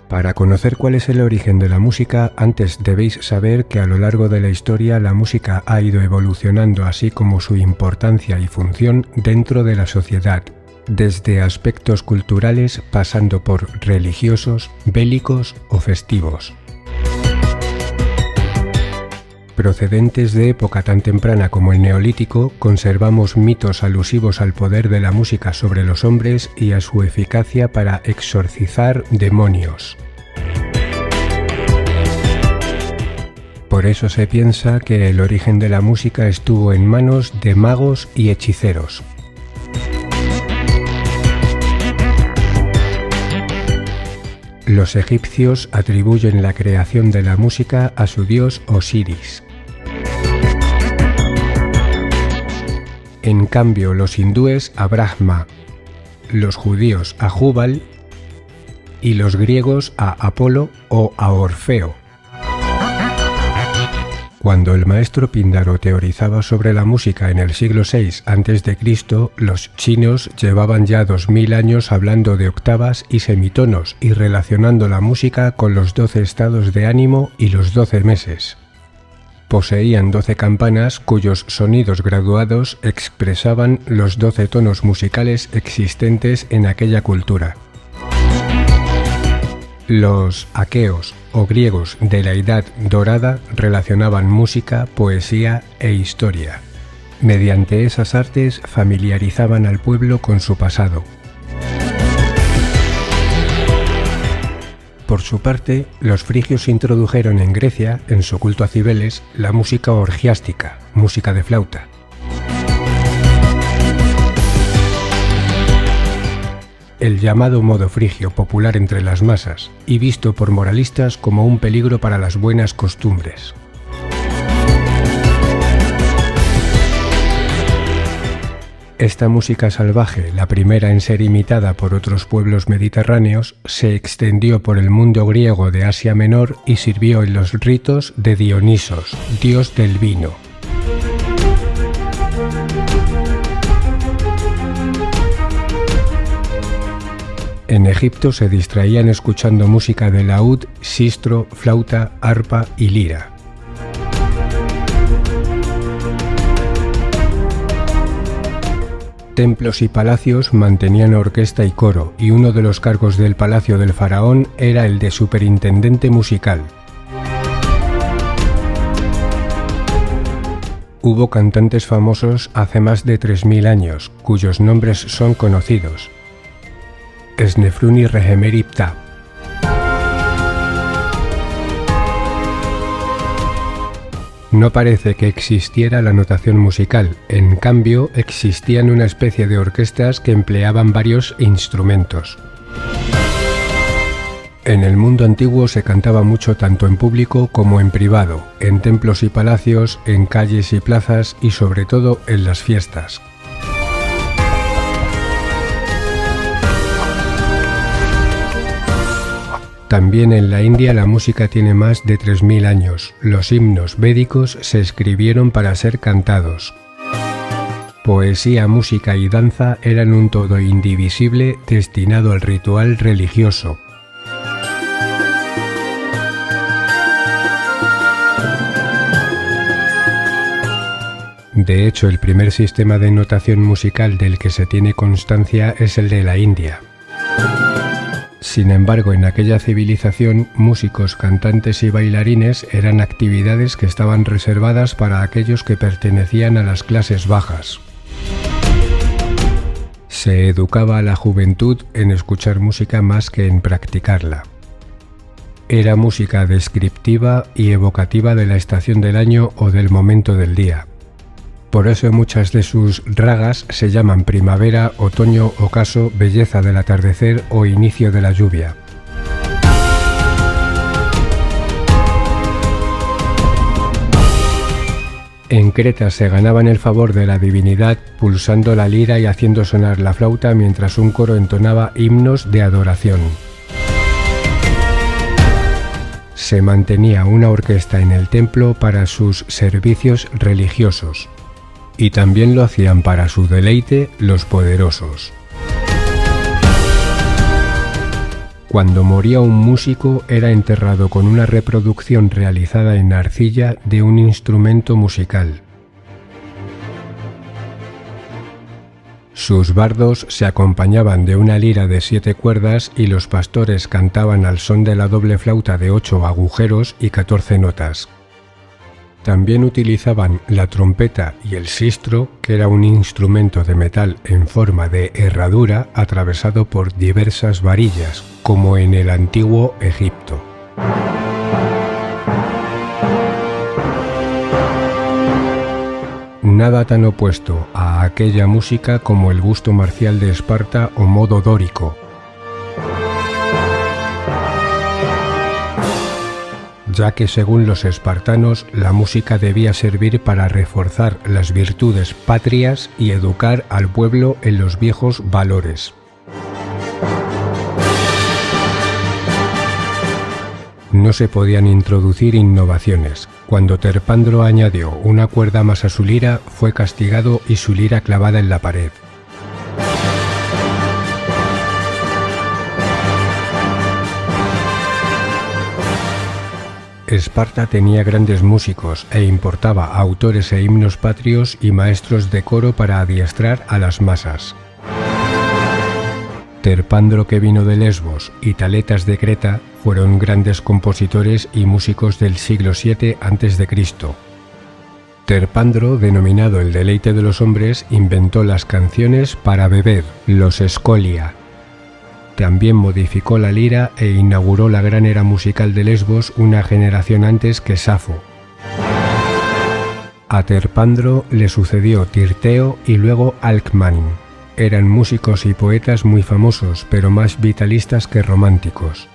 Para conocer cuál es el origen de la música, antes debéis saber que a lo largo de la historia la música ha ido evolucionando, así como su importancia y función dentro de la sociedad, desde aspectos culturales pasando por religiosos, bélicos o festivos. Procedentes de época tan temprana como el Neolítico, conservamos mitos alusivos al poder de la música sobre los hombres y a su eficacia para exorcizar demonios. Por eso se piensa que el origen de la música estuvo en manos de magos y hechiceros. Los egipcios atribuyen la creación de la música a su dios Osiris. En cambio, los hindúes a Brahma, los judíos a Jubal y los griegos a Apolo o a Orfeo. Cuando el maestro Píndaro teorizaba sobre la música en el siglo VI a.C., los chinos llevaban ya 2000 años hablando de octavas y semitonos y relacionando la música con los 12 estados de ánimo y los 12 meses. Poseían 12 campanas cuyos sonidos graduados expresaban los 12 tonos musicales existentes en aquella cultura. Los aqueos o griegos de la Edad Dorada relacionaban música, poesía e historia. Mediante esas artes familiarizaban al pueblo con su pasado. Por su parte, los frigios introdujeron en Grecia, en su culto a Cibeles, la música orgiástica, música de flauta. El llamado modo frigio, popular entre las masas y visto por moralistas como un peligro para las buenas costumbres. Esta música salvaje, la primera en ser imitada por otros pueblos mediterráneos, se extendió por el mundo griego de Asia Menor y sirvió en los ritos de Dionisos, dios del vino. En Egipto se distraían escuchando música de laúd, sistro, flauta, arpa y lira. Templos y palacios mantenían orquesta y coro, y uno de los cargos del palacio del faraón era el de superintendente musical. Hubo cantantes famosos hace más de 3000 años, cuyos nombres son conocidos. Snefruni Rehemeri Ptah. No parece que existiera la notación musical, en cambio existían una especie de orquestas que empleaban varios instrumentos. En el mundo antiguo se cantaba mucho tanto en público como en privado, en templos y palacios, en calles y plazas y sobre todo en las fiestas. También en la India la música tiene más de 3000 años. Los himnos védicos se escribieron para ser cantados. Poesía, música y danza eran un todo indivisible destinado al ritual religioso. De hecho, el primer sistema de notación musical del que se tiene constancia es el de la India. Sin embargo, en aquella civilización, músicos, cantantes y bailarines eran actividades que estaban reservadas para aquellos que pertenecían a las clases bajas. Se educaba a la juventud en escuchar música más que en practicarla. Era música descriptiva y evocativa de la estación del año o del momento del día. Por eso muchas de sus ragas se llaman primavera, otoño, ocaso, belleza del atardecer o inicio de la lluvia. En Creta se ganaban el favor de la divinidad pulsando la lira y haciendo sonar la flauta mientras un coro entonaba himnos de adoración. Se mantenía una orquesta en el templo para sus servicios religiosos. Y también lo hacían para su deleite los poderosos. Cuando moría un músico era enterrado con una reproducción realizada en arcilla de un instrumento musical. Sus bardos se acompañaban de una lira de 7 cuerdas y los pastores cantaban al son de la doble flauta de 8 agujeros y 14 notas. También utilizaban la trompeta y el sistro, que era un instrumento de metal en forma de herradura atravesado por diversas varillas, como en el antiguo Egipto. Nada tan opuesto a aquella música como el gusto marcial de Esparta o modo dórico, ya que según los espartanos la música debía servir para reforzar las virtudes patrias y educar al pueblo en los viejos valores. No se podían introducir innovaciones. Cuando Terpandro añadió una cuerda más a su lira, fue castigado y su lira clavada en la pared. Esparta tenía grandes músicos e importaba autores e himnos patrios y maestros de coro para adiestrar a las masas. Terpandro, que vino de Lesbos, y Taletas de Creta fueron grandes compositores y músicos del siglo VII a.C. Terpandro, denominado el deleite de los hombres, inventó las canciones para beber, los Escolia. También modificó la lira e inauguró la gran era musical de Lesbos una generación antes que Safo. A Terpandro le sucedió Tirteo y luego Alcmán. Eran músicos y poetas muy famosos, pero más vitalistas que románticos.